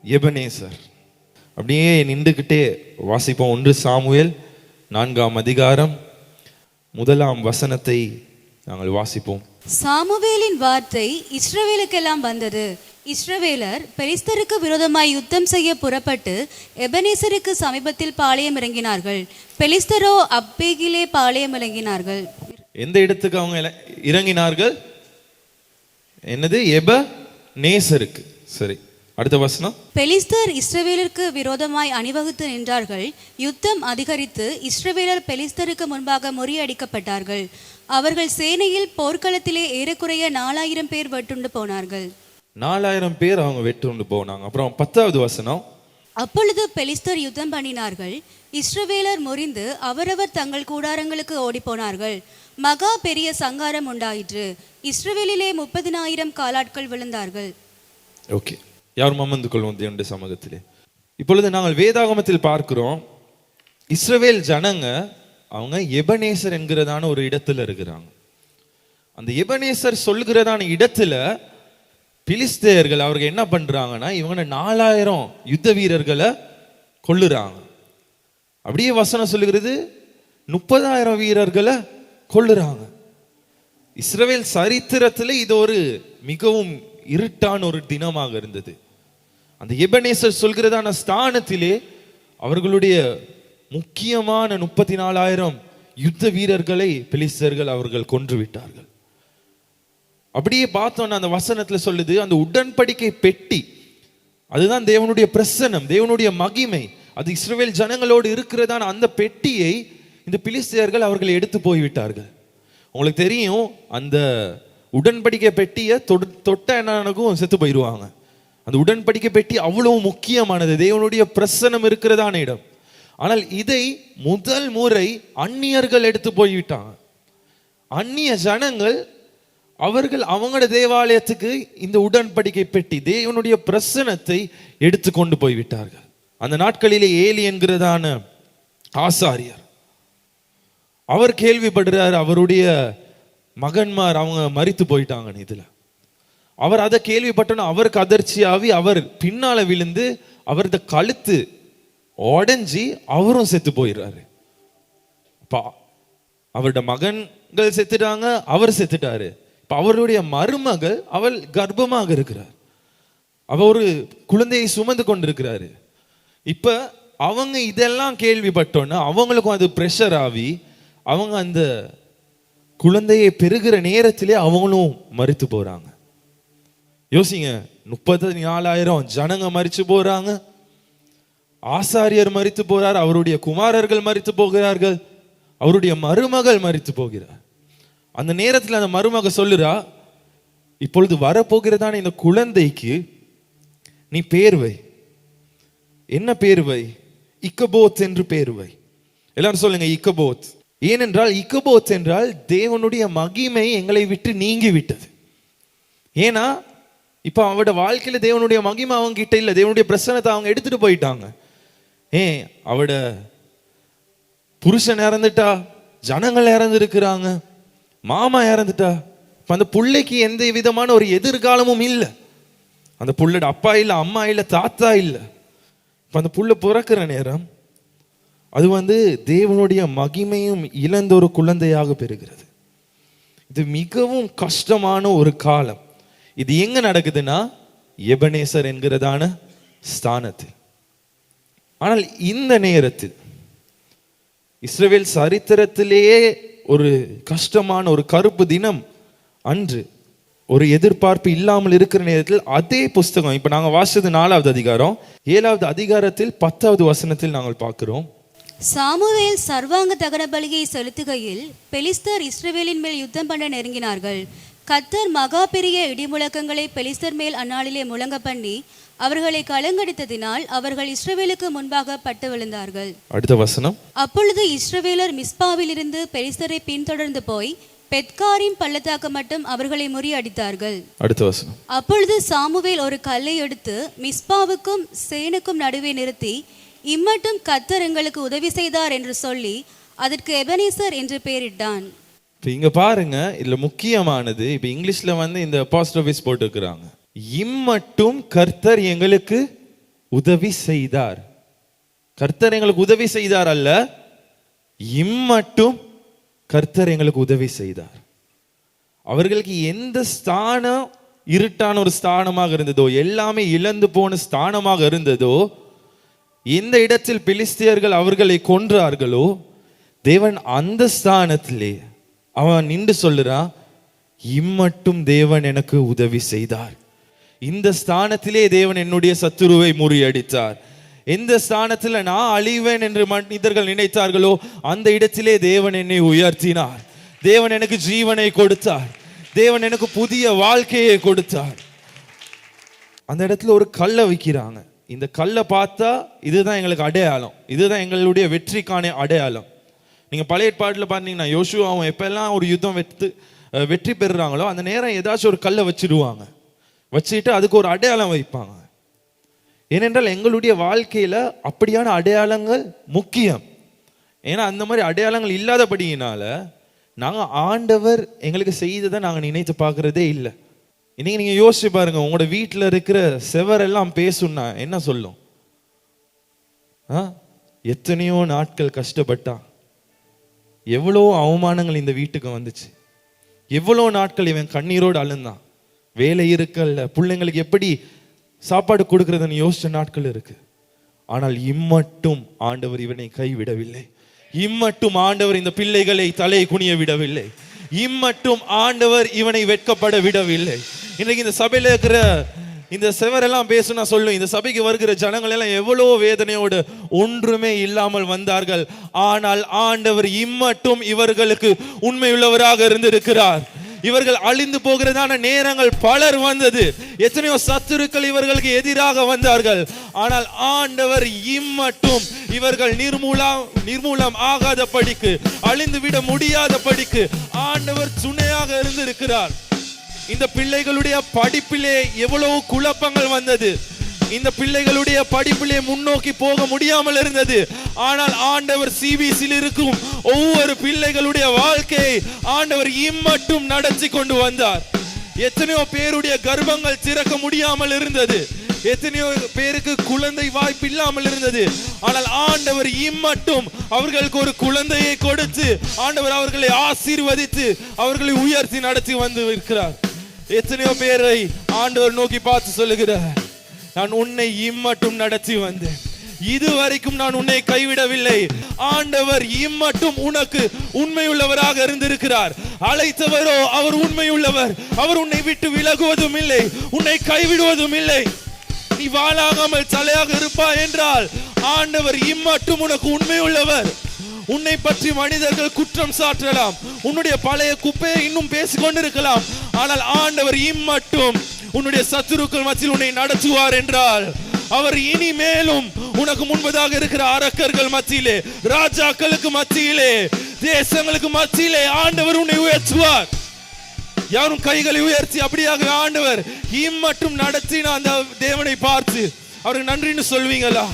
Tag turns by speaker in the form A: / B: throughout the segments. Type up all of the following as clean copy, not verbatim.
A: எபனேசர். அப்படியே நின்றுக்கிட்டே வாசிப்போம். 1 சாமுவேல் 4ஆம் அதிகாரம் 1ஆம் வசனத்தை நாங்கள் வாசிப்போம்.
B: சாமுவேலின் வார்த்தை இஸ்ரவேலுக்கெல்லாம் வந்தது. இஸ்ரவேலர் பெலிஸ்தருக்கு விரோதமாய் யுத்தம் செய்ய புறப்பட்டு எபனேசருக்கு சமீபத்தில் பாளையம் இறங்கினார்கள். பெலிஸ்தரோ அப்பேகிலே பாளையம் இறங்கினார்கள்.
A: எந்த இடத்துக்கு அவங்க இறங்கினார்கள்? என்னது? எபனேசருக்கு. சரி, அடுத்த வசனம்.
B: பெலிஸ்தர் இஸ்ரவேலருக்கு விரோதமாய் அணிவகுத்து நின்றார்கள். யுத்தம் அதிகரித்து இஸ்ரவேலர் பெலிஸ்தருக்கு முன்பாக முறியடிக்கப்பட்டார்கள். அவர்கள் சேனையில் போர்க்களத்திலே ஏறக்குறைய 4000 பேர் வெட்டுண்டு போனார்கள்.
A: 4000 பேர் அவங்க வெட்டுண்டு போனாங்க. அப்புறம் 10வது வசனம்.
B: அப்பொழுது பெலிஸ்தர் யுத்தம் பண்ணினார்கள். இஸ்ரவேலர் முறிந்து அவரவர் தங்கள் கூடாரங்களுக்கு ஓடி போனார்கள். மகா பெரிய சங்காரம் உண்டாயிற்று. இஸ்ரவேலிலே 30,000 காலாட்கள் விழுந்தார்கள்.
A: ஓகே, யாரும் அமர்ந்து கொள்வோம் தேவனுடைய சமூகத்திலே. இப்பொழுது நாங்கள் வேதாகமத்தில் பார்க்கிறோம், இஸ்ரவேல் ஜனங்க அவங்க எபனேசர் என்கிறதான ஒரு இடத்துல இருக்கிறாங்க. அந்த எபனேசர் சொல்கிறதான இடத்துல பிலிஸ்தேயர்கள் அவர்கள் என்ன பண்றாங்கன்னா, இவங்க 4000 யுத்த வீரர்களை கொல்லுறாங்க. அப்படியே வசனம் சொல்லுகிறது 30,000 வீரர்களை கொல்லுறாங்க. இஸ்ரவேல் சரித்திரத்தில் இது ஒரு மிகவும் இருட்டான ஒரு தினமாக இருந்தது. அந்த எபனேசர் சொல்கிறதான ஸ்தானத்திலே அவர்களுடைய முக்கியமான 34,000 யுத்த வீரர்களை பெலிஸ்தர்கள் அவர்கள் கொன்று விட்டார்கள். அப்படியே பார்த்தோன்னா அந்த வசனத்துல சொல்லுது, அந்த உடன்படிக்கை பெட்டி, அதுதான் தேவனுடைய பிரசன்னம், தேவனுடைய மகிமை, அது இஸ்ரவேல் ஜனங்களோடு இருக்கிறதான அந்த பெட்டியை இந்த பிலிஸ்தேயர்கள் அவர்கள் எடுத்து போய்விட்டார்கள். உங்களுக்கு தெரியும், அந்த உடன்படிக்கை பெட்டியை தொட்ட என்னக்கும் செத்து போயிடுவாங்க. அந்த உடன்படிக்கை பெட்டி அவ்வளவு முக்கியமானது, தேவனுடைய பிரசன்னம் இருக்கிறதான இடம். ஆனால் இதை முதல் முறை அந்நியர்கள் எடுத்து போய்விட்டாங்க. அந்நிய ஜனங்கள் அவர்கள் அவங்களோட தேவாலயத்துக்கு இந்த உடன்படிக்கை பெட்டி, தேவனுடைய பிரசனத்தை எடுத்து கொண்டு போய்விட்டார்கள். அந்த நாட்களிலே ஏலி என்கிறதான ஆசாரியர், அவர் கேள்விப்படுறார், அவருடைய மகன்மார் அவங்க மரித்து போயிட்டாங்க. இதுல அவர் அதை கேள்விப்பட்டோன்னா அவருக்கு அதிர்ச்சியாவி அவர் பின்னால விழுந்து அவரது கழுத்து உடஞ்சி அவரும் செத்து போயிடுறாரு. அவருடைய மகன்கள் செத்துட்டாங்க, அவர் செத்துட்டாரு. இப்ப அவருடைய மருமகள் அவள் கர்ப்பமாக இருக்கிறார், அவ ஒரு குழந்தையை சுமந்து கொண்டிருக்கிறாரு. இப்ப அவங்க இதெல்லாம் கேள்விப்பட்டோன்னா அவங்களுக்கும் அது பிரஷர் ஆகி அவங்க அந்த குழந்தையை பெறுகிற நேரத்திலே அவங்களும் மரித்து போறாங்க. யோசிங்க, 34,000 ஜனங்க மரிச்சு போறாங்க, ஆசாரியர் மரித்து போறார், அவருடைய குமாரர்கள் மரித்து போகிறார்கள், அவருடைய மருமகள் மரித்து போகிறார். அந்த நேரத்தில் அந்த மருமக சொல்லுறா, இப்பொழுது வரப்போகிறதான இந்த குழந்தைக்கு நீ பேர் வை. என்ன பேர் வை? இக்கபோத் என்று பேர் வை. எல்லாரும் சொல்லுங்க இக்கபோத். ஏனென்றால் இக்கபோத் என்றால் தேவனுடைய மகிமை எங்களை விட்டு நீங்கி விட்டது. ஏன்னா இப்ப அவட வாழ்க்கையில தேவனுடைய மகிமை அவங்க கிட்ட இல்ல, தேவனுடைய பிரசன்னத்தை அவங்க எடுத்துட்டு போயிட்டாங்க. அவட புருஷன் இறந்துட்டா, ஜனங்கள் இறந்து இருக்கிறாங்க, மாமா இறந்துட்டா. இப்ப அந்த பிள்ளைக்கு எந்த விதமான ஒரு எதிர்காலமும் இல்லை. அந்த புள்ளோட அப்பா இல்லை, அம்மா இல்லை, தாத்தா இல்லை. இப்ப அந்த புள்ள பிறக்கிற நேரம் அது தேவனுடைய மகிமையும் இழந்த ஒரு குழந்தையாக பெறுகிறது. இது மிகவும் கஷ்டமான ஒரு காலம். இது எங்க நடக்குதுன்னா எபனேசர் என்கிறதான ஸ்தானத்தில். ஆனால் இந்த நேரத்தில் இஸ்ரவேல் சரித்திரத்திலேயே ஒரு கஷ்டமான ஒரு கருப்பு தினம் அன்று, ஒரு எதிர்பார்ப்பு இல்லாமல் இருக்கிற நேரத்தில் அதே புஸ்தகம் இப்ப நாங்க வாசிச்சது 4வது அதிகாரம் 7வது அதிகாரத்தில் 10வது வசனத்தில் நாங்கள் பார்க்கிறோம்.
B: சாமுவேல் சர்வாங்க தகன பலியை செலுத்துகையில் பெலிஸ்தர் இஸ்ரவேலின் மேல் யுத்தம் பண்ண நெருங்கினார்கள். கர்த்தர் மகா பெரிய இடிமுழக்கங்களை பெலிஸ்தர் மேல் அந்நாளிலே முழங்க பண்ணி அவர்களை கலங்கடித்ததினால் அவர்கள் இஸ்ரவேலுக்கு முன்பாக பட்டு விழுந்தார்கள்.
A: அடுத்த வசனம்.
B: அப்பொழுது இஸ்ரவேலர் மிஸ்பாவிலிருந்து பெலிஸ்தரை பின்தொடர்ந்து போய் பெத்காரிம் பள்ளத்தாக்கு மட்டும் அவர்களை முறியடித்தார்கள்.
A: அடுத்த வசனம்.
B: அப்பொழுது சாமுவேல் ஒரு கல்லை எடுத்து மிஸ்பாவுக்கும் சேனுக்கும் நடுவே நிறுத்தி, இம்மட்டும் கர்த்தர் எங்களுக்கு உதவி செய்தார் என்று சொல்லி அதற்கு எபனேசர் என்று பெயரிட்டான்.
A: இப்போ இங்க பாருங்க, இதுல முக்கியமானது, இப்ப இங்கிலீஷ்ல இந்த அப்போஸ்ட்ரோபிஸ் போட்டுக்கிறாங்க, இம்மட்டும் கர்த்தர் எங்களுக்கு உதவி செய்தார். கர்த்தர் எங்களுக்கு உதவி செய்தார் அல்ல, இம்மட்டும் கர்த்தர் எங்களுக்கு உதவி செய்தார். அவர்களுக்கு எந்த ஸ்தானம் இருட்டான ஒரு ஸ்தானமாக இருந்ததோ, எல்லாமே இழந்து போன ஸ்தானமாக இருந்ததோ, எந்த இடத்தில் பெலிஸ்தியர்கள் அவர்களை கொன்றார்களோ, தேவன் அந்த ஸ்தானத்திலே அவன் நின்று சொல்லுறான், இம்மட்டும் தேவன் எனக்கு உதவி செய்தார். இந்த ஸ்தானத்திலே தேவன் என்னுடைய சத்துருவை முறியடித்தார். எந்த ஸ்தானத்தில் நான் அழிவேன் என்று மனிதர்கள் நினைத்தார்களோ, அந்த இடத்திலே தேவன் என்னை உயர்த்தினார். தேவன் எனக்கு ஜீவனை கொடுத்தார். தேவன் எனக்கு புதிய வாழ்க்கையை கொடுத்தார். அந்த இடத்துல ஒரு கல்லை வைக்கிறாங்க. இந்த கல்லை பார்த்தா இதுதான் எங்களுக்கு அடையாளம், இதுதான் எங்களுடைய வெற்றிக்கான அடையாளம். நீங்க பழைய ஏற்பாட்டில் பார்த்தீங்கன்னா யோசுவாவும் எப்பெல்லாம் ஒரு யுத்தம் வெற்றி பெறுறாங்களோ அந்த நேரம் ஏதாச்சும் ஒரு கல்லை வச்சிருவாங்க. வச்சுட்டு அதுக்கு ஒரு அடையாளம் வைப்பாங்க. ஏனென்றால் எங்களுடைய வாழ்க்கையில அப்படியான அடையாளங்கள் முக்கியம். ஏன்னா அந்த மாதிரி அடையாளங்கள் இல்லாதபடியினால நாங்கள் ஆண்டவர் எங்களுக்கு செய்ததை நாங்கள் நினைத்து பார்க்கறதே இல்லை. இன்னைக்கு நீங்க யோசிச்சு பாருங்க, உங்களோட வீட்டில் இருக்கிற செவரெல்லாம் பேசுன்னா என்ன சொல்லும்? எத்தனையோ நாட்கள் கஷ்டப்பட்டா, எவ்வளோ அவமானங்கள் இந்த வீட்டுக்கு வந்துச்சு, எவ்வளோ நாட்கள் இவன் கண்ணீரோடு அழுந்தான், வேலை இருக்கல்ல, பிள்ளைங்களுக்கு எப்படி சாப்பாடு கொடுக்கறதுன்னு யோசிச்ச நாட்கள் இருக்கு. ஆனால் இம்மட்டும் ஆண்டவர் இவனை கைவிடவில்லை. இம்மட்டும் ஆண்டவர் இந்த பிள்ளைகளை தலை குனிய விடவில்லை. இம்மட்டும் ஆண்டவர் இவனை வெட்கப்பட விடவில்லை. இன்னைக்கு இந்த சபையில இருக்கிற இந்த செவரெல்லாம் பேசுனா சொல்லும், இந்த சபைக்கு வருகிற ஜனங்கள் எல்லாம் எவ்வளோ வேதனையோடு ஒன்றுமே இல்லாமல் வந்தார்கள். ஆனால் ஆண்டவர் இம்மட்டும் இவர்களுக்கு உண்மையுள்ளவராக இருந்திருக்கிறார். இவர்கள் அழிந்து போகிறதான நேரங்கள் பலர் வந்தது. எத்தனையோ சத்துருக்கள் இவர்களுக்கு எதிராக வந்தார்கள். ஆனால் ஆண்டவர் இம்மட்டும் இவர்கள் நிர்மூலம் ஆகாத படிக்கு, அழிந்து விட முடியாத படிக்கு ஆண்டவர் துணையாக இருந்திருக்கிறார். இந்த பிள்ளைகளுடைய படிப்பிலே எவ்வளவு குழப்பங்கள் வந்தது. இந்த பிள்ளைகளுடைய படிப்பிலே முன்னோக்கி போக முடியாமல் இருந்தது. ஆனால் ஆண்டவர் சிபிசியில் இருக்கும் ஒவ்வொரு பிள்ளைகளுடைய வாழ்க்கையை ஆண்டவர் இம்மட்டும் நடத்தி கொண்டு வந்தார். எத்தனையோ பேருடைய கர்ப்பங்கள் திறக்க முடியாமல் இருந்தது. எத்தனையோ பேருக்கு குழந்தை வாய்ப்பு இல்லாமல் இருந்தது. ஆனால் ஆண்டவர் இம்மட்டும் அவர்களுக்கு ஒரு குழந்தையை கொடுத்து ஆண்டவர் அவர்களை ஆசீர்வதித்து அவர்களை உயர்த்தி நடத்தி வந்து இருக்கிறார். எத்தனையோ பேரை ஆண்டவர் நோக்கி பார்த்து சொல்லுகிறார், நான் உன்னை இம்மட்டும் நடத்தி வந்தேன், இதுவரைக்கும் நான் உன்னை கைவிடவில்லை. ஆண்டவர் இம்மட்டும் உனக்கு உண்மையுள்ளவராக இருந்திருக்கிறார். அழைத்தவரோ அவர் உண்மையுள்ளவர். அவர் உன்னை விட்டு விலகுவதும் இல்லை, உன்னை கைவிடுவதும் இல்லை. நீ வாழாகாமல் தலையாக இருப்பாய் என்றால் ஆண்டவர் இம்மட்டும் உனக்கு உண்மையுள்ளவர். உன்னை பற்றி மனிதர்கள் குற்றம் சாட்டலாம், உன்னுடைய பழைய குப்பையை இன்னும் பேசிக் கொண்டிருக்கலாம். ஆனால் ஆண்டவர் இம்மட்டும் உன்னுடைய சத்துருக்கள் மத்தியில் உன்னை நடத்துவார் என்றால் அவர் இனிமேலும் உனக்கு முன்பதாக இருக்கிற அரக்கர்கள் மத்தியிலே, ராஜாக்களுக்கு மத்தியிலே, தேசங்களுக்கு மத்தியிலே ஆண்டவர் உன்னை உயர்த்துவார். யாரும் கைகளை உயர்த்தி அப்படியாக ஆண்டவர் இம்மட்டும் நடத்தின அந்த தேவனை பார்த்து அவருக்கு நன்றின்னு சொல்வீங்களா?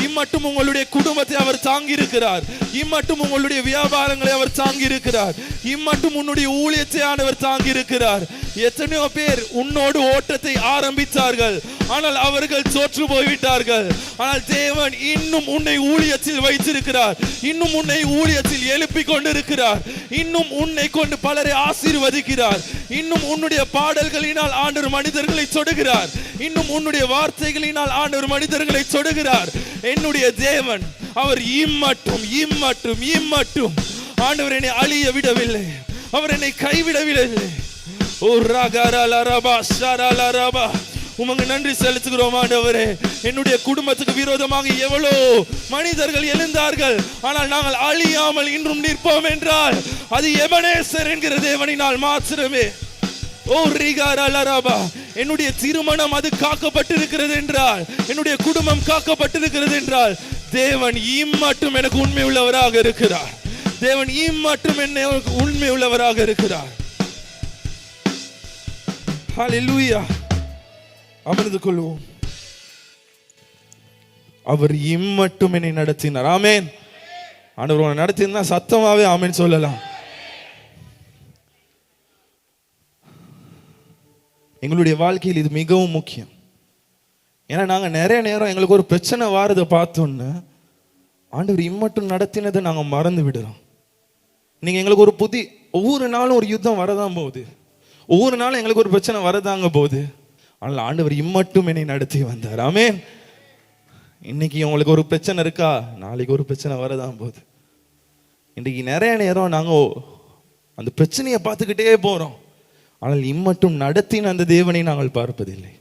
A: இம்மட்டும் உங்களுடைய குடும்பத்தை அவர் தாங்கி இருக்கிறார். இம்மட்டும் உங்களுடைய வியாபாரங்களை அவர் தாங்கி இருக்கிறார். இம்மட்டும் உன்னுடைய ஊழியத்தை ஆண்டவர் தாங்கி இருக்கிறார். எத்தனையோ பேர் உன்னோடு ஓட்டத்தை ஆரம்பித்தார்கள், ஆனால் அவர்கள் தோற்று போய்விட்டார்கள். ஆனால் தேவன் இன்னும் உன்னை ஊழியத்தில் வைத்திருக்கிறார். இன்னும் உன்னை ஊழியத்தில் எழுப்பிக் கொண்டிருக்கிறார். இன்னும் உன்னை கொண்டு பலரை ஆசீர்வதிக்கிறார். இன்னும் உன்னுடைய பாடல்களினால் ஆண்டவர் மனிதர்களை தொடுகிறார். இன்னும் உன்னுடைய வார்த்தைகளினால் ஆண்டவர் மனிதர்களை தொடுகிறார். என்னுடைய தேவன் அவர் இம்மட்டும் இம்மட்டும் இம்மட்டும் ஆண்டவர் என்னை அழிய விடவில்லை, அவர் என்னை கைவிடவில்லை. ஓ ரகரலரபா ஷரலரபா, உமக்கு நன்றி செலுத்துகிறோம் ஆண்டவரே. என்னுடைய குடும்பத்துக்கு விரோதமாக எவ்வளோ மனிதர்கள் எழுந்தார்கள், ஆனால் நாங்கள் அழியாமல் இன்றும் நிற்போம் என்றால் அது எபனேசர் என்கிற தேவனினால் மாத்திரமே. ஓ ரிகரலரபா, என்னுடைய திருமணம் அது காக்கப்பட்டிருக்கிறது என்றால், என்னுடைய குடும்பம் காக்கப்பட்டிருக்கிறது என்றால் தேவன் இம்மட்டும் எனக்கு உண்மை உள்ளவராக இருக்கிறார். தேவன் இம்மட்டும் என்னை உண்மை உள்ளவராக இருக்கிறார். ஹல்லேலூயா. அமர்ந்து கொள்வோம். அவர் இம்மட்டும் என்னை நடத்தினார். ஆமென். ஆண்டவர் உன்னை நடத்தினா சத்தமாவே ஆமென் சொல்லலாம். எங்களுடைய வாழ்க்கையில் இது மிகவும் முக்கியம். ஏன்னா நாங்க நிறைய நேரம் எங்களுக்கு ஒரு பிரச்சனை வாரதை பார்த்தோன்னு ஆண்டவர் இம்மட்டும் நடத்தினதை நாங்க மறந்து விடுறோம். நீங்க எங்களுக்கு ஒரு ஒவ்வொரு நாளும் ஒரு யுத்தம் வரதான் போகுது, ஒவ்வொரு நாளும் எங்களுக்கு ஒரு பிரச்சனை வரதாங்க போகுது. ஆனால் ஆண்டவர் இம்மட்டும் என்னை நடத்தி வந்தார். ஆமென். இன்னைக்கு உங்களுக்கு ஒரு பிரச்சனை இருக்கா, நாளைக்கு ஒரு பிரச்சனை வரதான் போகுது. இன்னைக்கு நிறைய நேரம் நாங்கள் அந்த பிரச்சனையை பார்த்துக்கிட்டே போறோம், ஆனால் இம்மட்டும் நடத்தின அந்த தேவனை நாங்கள் பார்ப்பதில்லை.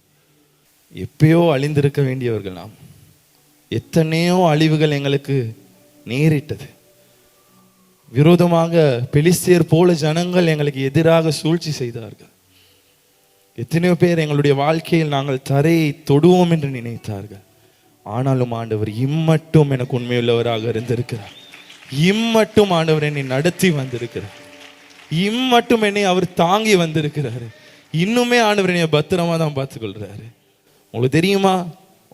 A: எப்பயோ அழிந்திருக்க வேண்டியவர்கள் நாம். எத்தனையோ அழிவுகள் எங்களுக்கு நேரிட்டது. விரோதமாக பெலிஸ்தியர் போல ஜனங்கள் எங்களுக்கு எதிராக சூழ்ச்சி செய்தார்கள். எத்தனையோ பேர் எங்களுடைய வாழ்க்கையில் நாங்கள் தரையை தொடுவோம் என்று நினைத்தார்கள். ஆனாலும் ஆண்டவர் இம்மட்டும் எனக்கு உண்மையுள்ளவராக இருந்திருக்கிறார். இம்மட்டும் ஆண்டவர் என்னை நடத்தி வந்திருக்கிறார். இம்மட்டும் என்னை அவர் தாங்கி வந்திருக்கிறாரு. இன்னுமே ஆண்டவர் என்னை பத்திரமா தான் பார்த்துக்கொள்றாரு. உங்களுக்கு தெரியுமா,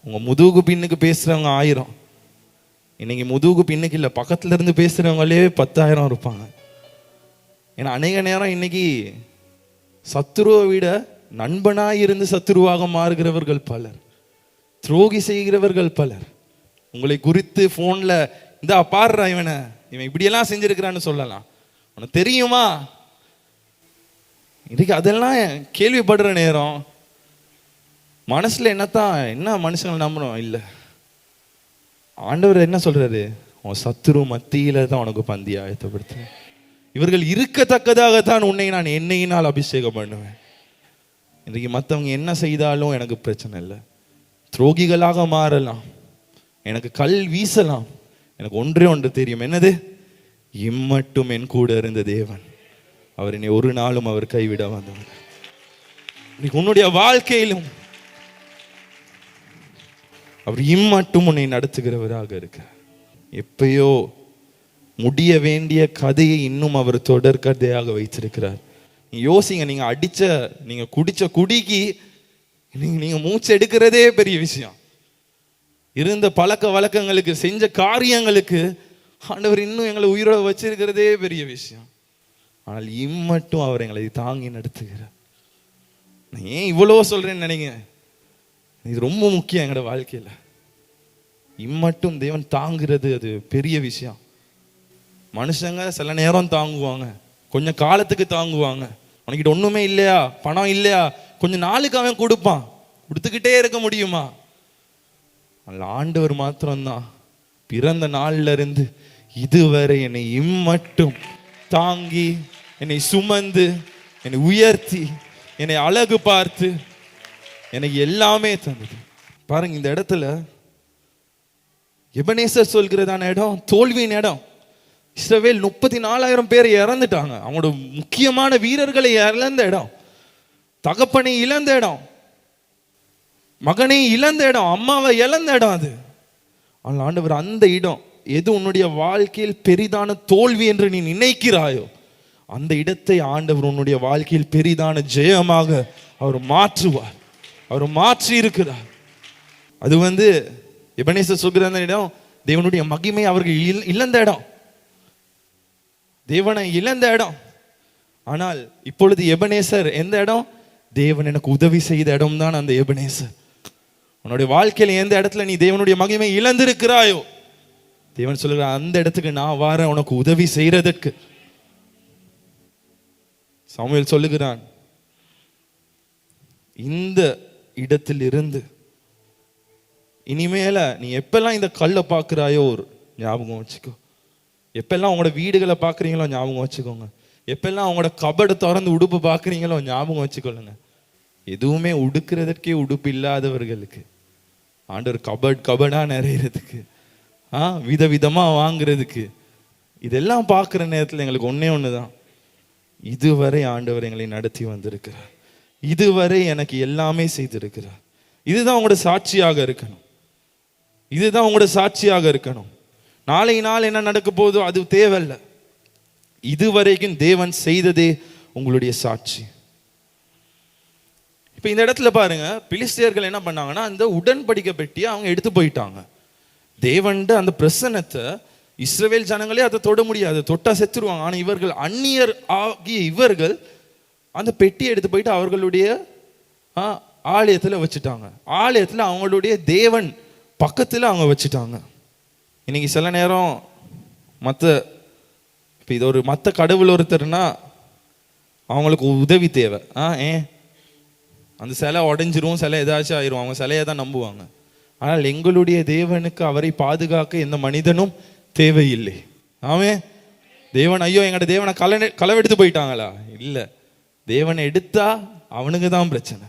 A: உங்க முதுகு பின்னுக்கு பேசுறவங்க 1000, இன்னைக்கு முதுகு பின்னுக்கு இல்லை, பக்கத்துல இருந்து பேசுறவங்களே 10,000 இருப்பாங்க. ஏன்னா அநேக நேரம் இன்னைக்கு சத்துருவை விட நண்பனாய் இருந்து சத்துருவாக மாறுகிறவர்கள் பலர், துரோகி செய்கிறவர்கள் பலர். உங்களை குறித்து போன்ல இந்த பாடுறா இவன் இப்படியெல்லாம் செஞ்சிருக்கிறான்னு சொல்லலாம். உனக்கு தெரியுமா, இன்னைக்கு அதெல்லாம் கேள்விப்படுற நேரம் மனசுல என்ன மனுஷங்களை நம்புறோம் இல்ல. ஆண்டவர் என்ன சொல்றாரு, உன் சத்துரு மத்தியில தான் உனக்கு பந்தி ஆயத்தப்படுத்து. இவர்கள் இருக்கத்தக்கதாகத்தான் உன்னை நான் எண்ணெயினால் அபிஷேகம் பண்ணுவேன். இன்றைக்கு மற்றவங்க என்ன செய்தாலும் எனக்கு பிரச்சனை இல்லை. துரோகிகளாக மாறலாம், எனக்கு கல் வீசலாம், எனக்கு ஒன்றே ஒன்று தெரியும், என்னது, இம்மட்டும் என் கூட இருந்த தேவன், அவர் என்னை ஒரு நாளும் அவர் கைவிட வந்தவர். இன்னைக்கு உன்னுடைய வாழ்க்கையிலும் அவர் இம்மட்டும் உன்னை நடத்துகிறவராக இருக்கிறார். எப்பயோ முடிய வேண்டிய கதையை இன்னும் அவர் தொடர் கதையாக வைத்திருக்கிறார். யோசிங்க, நீங்க குடிச்ச குடிக்கு நீங்க மூச்சு எடுக்கிறதே பெரிய விஷயம். இருந்த பழக்க வழக்கங்களுக்கு, செஞ்ச காரியங்களுக்கு ஆண்டவர் இன்னும் எங்களை உயிரோட வச்சிருக்கிறதே பெரிய விஷயம். ஆனால் இம்மட்டும் அவர் எங்களை தாங்கி நடத்துகிறார். நான் ஏன் இவ்வளோ சொல்றேன்னு நினைங்க, இது ரொம்ப முக்கியம் எங்களோட வாழ்க்கையில. இம்மட்டும் தேவன் தாங்குறது அது பெரிய விஷயம். மனுஷங்க சில நேரம் தாங்குவாங்க, கொஞ்சம் காலத்துக்கு தாங்குவாங்க. உனக்கிட்ட ஒண்ணுமே இல்லையா, பணம் இல்லையா, கொஞ்சம் நாளுக்கு அவன் கொடுப்பான், கொடுத்துக்கிட்டே இருக்க முடியுமா? ஆண்டவர் மாத்திரம்தான் பிறந்த நாள்ல இருந்து இதுவரை என்னை இம்மட்டும் தாங்கி, என்னை சுமந்து, என்னை உயர்த்தி, என்னை அழகு பார்த்து எனக்கு எல்லாமே தந்தது. பாருங்க, இந்த இடத்துல எபனேசர் சொல்கிறதான இடம் தோல்வியின் இடம். இஸ்ரவேல் 34,000 பேர் இறந்துட்டாங்க. அவங்களோட முக்கியமான வீரர்களை இழந்த இடம், தகப்பனை இழந்த இடம், மகனை இழந்த இடம், அம்மாவை இழந்த இடம் அது. ஆனால் ஆண்டவர் அந்த இடம் எது உன்னுடைய வாழ்க்கையில் பெரிதான தோல்வி என்று நீ நினைக்கிறாயோ, அந்த இடத்தை ஆண்டவர் உன்னுடைய வாழ்க்கையில் பெரிதான ஜெயமாக அவர் மாற்றுவார். அவர் மாற்றி இருக்கிறார். அது எபனேசர் சொல்கிற அந்த இடம் தேவனுடைய மகிமை அவர்கள் இழந்த இடம், தேவனை இழந்த இடம். ஆனால் இப்பொழுது எபனேசர் எந்த இடம்? தேவன் எனக்கு உதவி செய்த இடம் தான் அந்த எபனேசர். உன்னுடைய வாழ்க்கையில எந்த இடத்துல நீ தேவனுடைய மகிமை இழந்திருக்கிறாயோ, தேவன் சொல்லுற அந்த இடத்துக்கு நான் வாரேன் உனக்கு உதவி செய்யறதுக்கு. சாமுவேல் சொல்லுகிறான், இந்த இடத்தில் இருந்து இனிமேல நீ எப்பெல்லாம் இந்த கல்லை பார்க்கிறாயோ ஒரு ஞாபகம் வச்சுக்கோ. எப்பெல்லாம் உங்களோட வீடுகளை பார்க்குறீங்களோ ஞாபகம் வச்சுக்கோங்க. எப்பெல்லாம் உங்களோட கபடை திறந்து உடுப்பு பார்க்குறீங்களோ ஞாபகம் வச்சுக்கொள்ளுங்க. எதுவுமே உடுக்கிறதுக்கே உடுப்பு இல்லாதவர்களுக்கு ஆண்டவர் கபடா நிறையறதுக்கு, விதவிதமா வாங்குறதுக்கு, இதெல்லாம் பார்க்குற நேரத்தில் எங்களுக்கு ஒண்ணே தான், இதுவரை ஆண்டவர் எங்களை நடத்தி வந்திருக்கிறார், இதுவரை எனக்கு எல்லாமே செய்திருக்கிறார். இதுதான் உங்களோட சாட்சியாக இருக்கணும். இதுதான் உங்களோட சாட்சியாக இருக்கணும். நாளை நாள் என்ன நடக்க போதோ அது தேவையில்லை. இதுவரைக்கும் தேவன் செய்ததே உங்களுடைய சாட்சி. இப்ப இந்த இடத்துல பாருங்க, பிலிஸ்தியர்கள் என்ன பண்ணாங்கன்னா அந்த உடன்படிக்கை பெட்டியை அவங்க எடுத்து போயிட்டாங்க. தேவன் அந்த பிரசன்னத்தை இஸ்ரவேல் ஜனங்களே அதை தொட முடியாது, தொட்டா செத்துருவாங்க. ஆனா இவர்கள் அந்நியர் ஆகிய இவர்கள் அந்த பெட்டியை எடுத்து போயிட்டு அவர்களுடைய ஆலயத்துல வச்சுட்டாங்க. ஆலயத்துல அவங்களுடைய தேவன் பக்கத்துல அவங்க வச்சுட்டாங்க. இன்னைக்கு சில நேரம் இப்போ இது ஒரு மற்ற கடவுள் ஒருத்தர்னா அவங்களுக்கு உதவி தேவை. ஏன் அந்த சிலை உடஞ்சிரும், சிலை ஏதாச்சும் ஆயிரும், அவங்க சிலையை தான் நம்புவாங்க. ஆனால் எங்களுடைய தேவனுக்கு அவரை பாதுகாக்க எந்த மனிதனும் தேவையில்லை. ஆமே தேவன் ஐயோ எங்கட தேவனை களவெடுத்து போயிட்டாங்களா? இல்லை, தேவனை எடுத்தா அவனுக்கு தான் பிரச்சனை.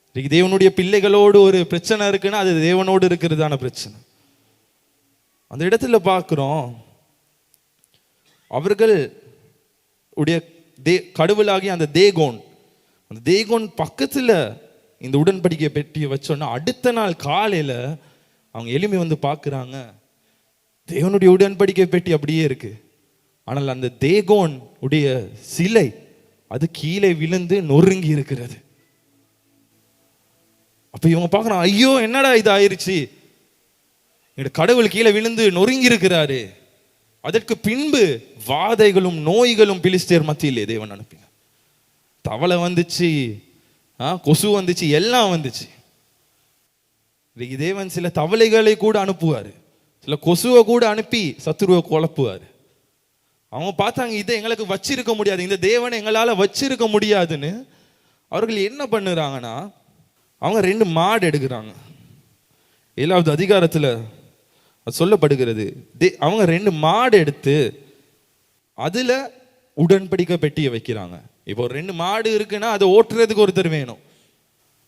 A: இன்னைக்கு தேவனுடைய பிள்ளைகளோடு ஒரு பிரச்சனை இருக்குன்னா அது தேவனோடு இருக்கிறதான பிரச்சனை. அந்த இடத்துல பார்க்கிறோம், அவர்கள் உடைய கடவுளாகி அந்த தேகோன் பக்கத்துல இந்த உடன்படிக்கை பெட்டியை வச்சோன்னா அடுத்த நாள் காலையில அவங்க எளிமை வந்து பார்க்குறாங்க, தேவனுடைய உடன்படிக்கை பெட்டி அப்படியே இருக்கு. ஆனால் அந்த தேகோன் உடைய சிலை அது கீழே விழுந்து நொறுங்கி இருக்கிறது. அப்ப இவங்க பார்க்கறாங்க, ஐயோ என்னடா இது ஆயிருச்சு, எங்க கடவுள் கீழே விழுந்து நொறுங்கி இருக்கிறாரு. அதற்கு பின்பு வாதைகளும் நோய்களும் பிலிஸ்தேர் மத்தியிலே தேவன் அனுப்பினார். தவளை வந்துச்சு, கொசு வந்துச்சு, எல்லாம் வந்துச்சு. தேவன் சில தவளைகளை கூட அனுப்புவார், சில கொசுவை கூட அனுப்பி சத்துருவை குழப்புவார். அவங்க பார்த்தாங்க இதை எங்களுக்கு வச்சிருக்க முடியாது, இந்த தேவனை எங்களால வச்சிருக்க முடியாதுன்னு அவர்கள் என்ன பண்ணுறாங்கன்னா அவங்க 2 மாடு எடுக்கிறாங்க. 7வது அதிகாரத்துல அது சொல்லப்படுகிறது. அவங்க 2 மாடு எடுத்து அதுல உடன்படிக்கை பெட்டியை வைக்கிறாங்க. இப்போ 2 மாடு இருக்குன்னா அதை ஓட்டுறதுக்கு ஒருத்தர் வேணும்,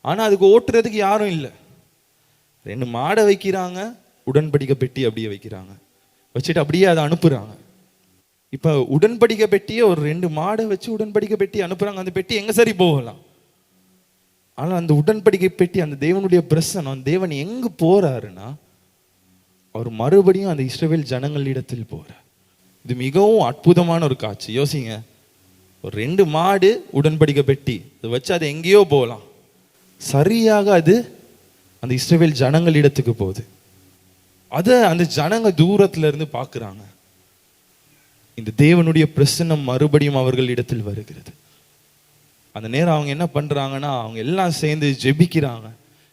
A: ஆனா அதுக்கு ஓட்டுறதுக்கு யாரும் இல்லை. 2 மாடை வைக்கிறாங்க, உடன்படிக்கை பெட்டி அப்படியே வைக்கிறாங்க, வச்சுட்டு அப்படியே அதை அனுப்புறாங்க. இப்ப உடன்படிக்கை பெட்டியை ஒரு 2 மாடை வச்சு உடன்படிக்கை பெட்டி அனுப்புறாங்க. அந்த பெட்டி எங்க சரி போகலாம், ஆனா அந்த உடன்படிக்கை பெட்டி அந்த தேவனுடைய பிரசனம், தேவன் எங்க போறாருன்னா அவர் மறுபடியும் அந்த இஸ்ரவேல் ஜனங்களிடத்தில் போறார். இது மிகவும் அற்புதமான ஒரு காட்சி. யோசிங்க, ஒரு 2 மாடு உடன்படிக்கை பெட்டி அதை வச்சு அது எங்கேயோ போகலாம், சரியாக அது அந்த இஸ்ரவேல் ஜனங்களிடத்துக்கு போகுது. அதை அந்த ஜனங்க தூரத்துல இருந்து பார்க்குறாங்க. இந்த தேவனுடைய பிரசன்னம் மறுபடியும் அவர்கள் இடத்தில் வருகிறது. அந்த நேரம் அவங்க என்ன பண்றாங்கன்னா அவங்க எல்லாம் சேர்ந்து ஜெபிக்கிறாங்க,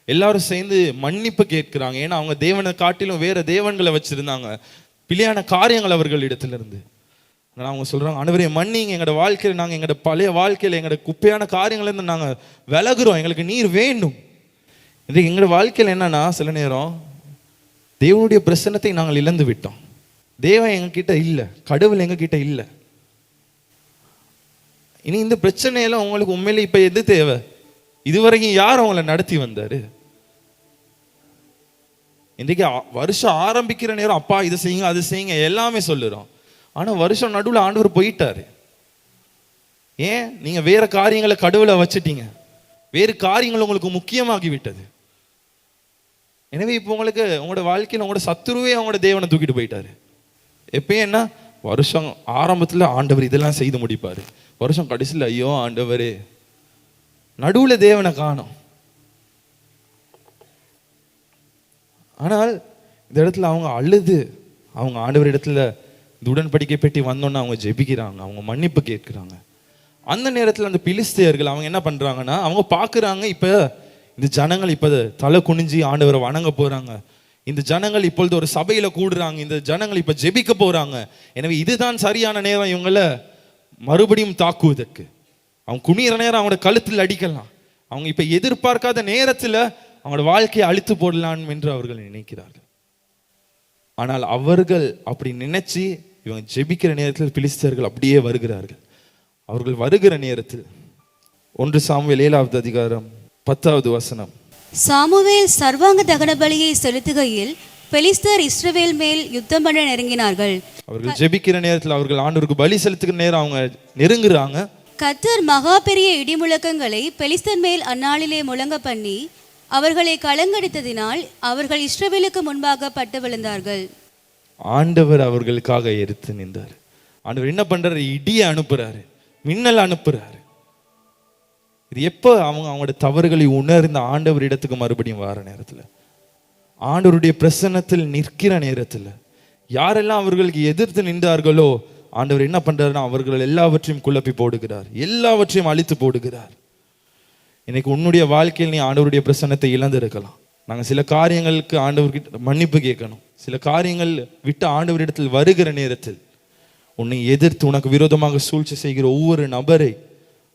A: எல்லாரும் சேர்ந்து மன்னிப்பு கேட்கிறாங்க. ஏன்னா அவங்க தேவனை காட்டிலும் வேற தேவன்களை வச்சிருந்தாங்க, பிள்ளையான காரியங்கள் அவர்கள் இடத்துல இருந்து. அவங்க சொல்றாங்க, ஆண்டவரே மன்னிங்க, எங்களோட வாழ்க்கையில் நாங்கள் எங்களோட பழைய வாழ்க்கையில் எங்களோட குப்பையான காரியங்கள் இருந்து நாங்கள் விலகுறோம், எங்களுக்கு நீர் வேண்டும். இன்றைக்கு எங்களோட வாழ்க்கையில் என்னன்னா சில நேரம் தேவனுடைய பிரசன்னத்தை நாங்கள் இழந்து விட்டோம். தேவன் எங்ககிட்ட இல்லை, கடவுள் எங்ககிட்ட இல்லை. இனி இந்த பிரச்சனையெல்லாம் உங்களுக்கு உண்மையில இப்ப எது தேவை? இதுவரைக்கும் யார் அவங்கள நடத்தி வந்தாரு? இன்றைக்கு வருஷம் ஆரம்பிக்கிற நேரம் அப்பா இதை செய்யுங்க அது செய்யுங்க எல்லாமே சொல்லுறோம், ஆனா வருஷம் நடுவில் ஆண்டவர் போயிட்டாரு. ஏன்? நீங்க வேற காரியங்களை கடவுளை வச்சுட்டீங்க, வேறு காரியங்கள் உங்களுக்கு முக்கியமாகி விட்டது. எனவே இப்போ உங்களுக்கு உங்களோட வாழ்க்கையில் உங்களோட சத்துருவே அவங்களோட தேவனை தூக்கிட்டு போயிட்டாரு. எப்பயும் என்ன, வருஷம் ஆரம்பத்துல ஆண்டவர் இதெல்லாம் செய்து முடிப்பாரு, வருஷம் கடைசியில் ஐயோ ஆண்டவரே, நடுவுல தேவனை காணோம். ஆனால் இந்த இடத்துல அவங்க அழுது அவங்க ஆண்டவர் இடத்துல இந்த உடன்படிக்கை பெட்டி வந்தோன்னு அவங்க ஜெபிக்கிறாங்க, அவங்க மன்னிப்பு கேட்கிறாங்க. அந்த நேரத்தில் அந்த பிலிஸ்தேயர்கள் அவங்க என்ன பண்றாங்கன்னா அவங்க பார்க்குறாங்க, இப்ப இந்த ஜனங்கள் இப்ப தலை குனிஞ்சி ஆண்டவரை வணங்க போறாங்க, இந்த ஜனங்கள் இப்பொழுது ஒரு சபையில கூடுறாங்க, இந்த ஜனங்கள் இப்ப ஜெபிக்க போறாங்க, எனவே இதுதான் சரியான நேரம் இவங்களை மறுபடியும் தாக்குவதற்கு. அவங்க குனிகிற நேரம் அவங்களோட கழுத்தில் அடிக்கலாம், அவங்க இப்ப எதிர்பார்க்காத நேரத்துல அவங்களோட வாழ்க்கையை அழித்து போடலாம் என்று அவர்கள் நினைக்கிறார்கள். ஆனால் அவர்கள் அப்படி நினைச்சு இவங்க ஜெபிக்கிற நேரத்தில் பிலிஸ்தர்கள் அப்படியே வருகிறார்கள். அவர்கள் வருகிற நேரத்தில் 1 சாமுவேல் 7வது அதிகாரம் 10வது வசனம்.
B: சாமுவேல் சர்வாங்க தகன பலியை செலுத்துகையில் பெலிஸ்தர் இஸ்ரவேல் மேல் யுத்தம் பண்ண நெருங்கினார்கள்.
A: அவர்கள் ஜெபிக்கிற நேரத்தில் அவர்கள் ஆண்டவருக்கு பலி செலுத்துகிற நேரம் அவங்க நெருங்குறாங்க.
B: கர்த்தர் மகா பெரிய இடிமுழக்கங்களை பெலிஸ்தர் மேல் அந்நாளிலே முழங்க பண்ணி அவர்களை கலங்கடித்ததினால் அவர்கள் இஸ்ரவேலுக்கு முன்பாக பட்டு விழுந்தார்கள்.
A: ஆண்டவர் அவர்களுக்காக எடுத்து நின்றார். ஆண்டவர் என்ன பண்றாரு? இடியை அனுப்புறாரு, மின்னல் அனுப்புறாரு. இது எப்போ? அவங்களோட தவறுகளை உணர்ந்த ஆண்டவர் இடத்துக்கு மறுபடியும் வர நேரத்துல, ஆண்டவருடைய பிரசன்னத்தில் நிற்கிற நேரத்துல, யாரெல்லாம் அவர்களுக்கு எதிர்த்து நின்றார்களோ ஆண்டவர் என்ன பண்றாருன்னா அவர்கள் எல்லாவற்றையும் குழப்பி போடுகிறார், எல்லாவற்றையும் அழித்து போடுகிறார். இன்னைக்கு உன்னுடைய வாழ்க்கையில் நீ ஆண்டவருடைய பிரசன்னத்தை இழந்து இருக்கலாம். நாங்கள் சில காரியங்களுக்கு ஆண்டவர்கிட்ட மன்னிப்பு கேட்கணும். சில காரியங்கள் விட்டு ஆண்டவரிடத்தில் வருகிற நேரத்தில் உன்னை எதிர்த்து உனக்கு விரோதமாக சூழ்ச்சி செய்கிற ஒவ்வொரு நபரை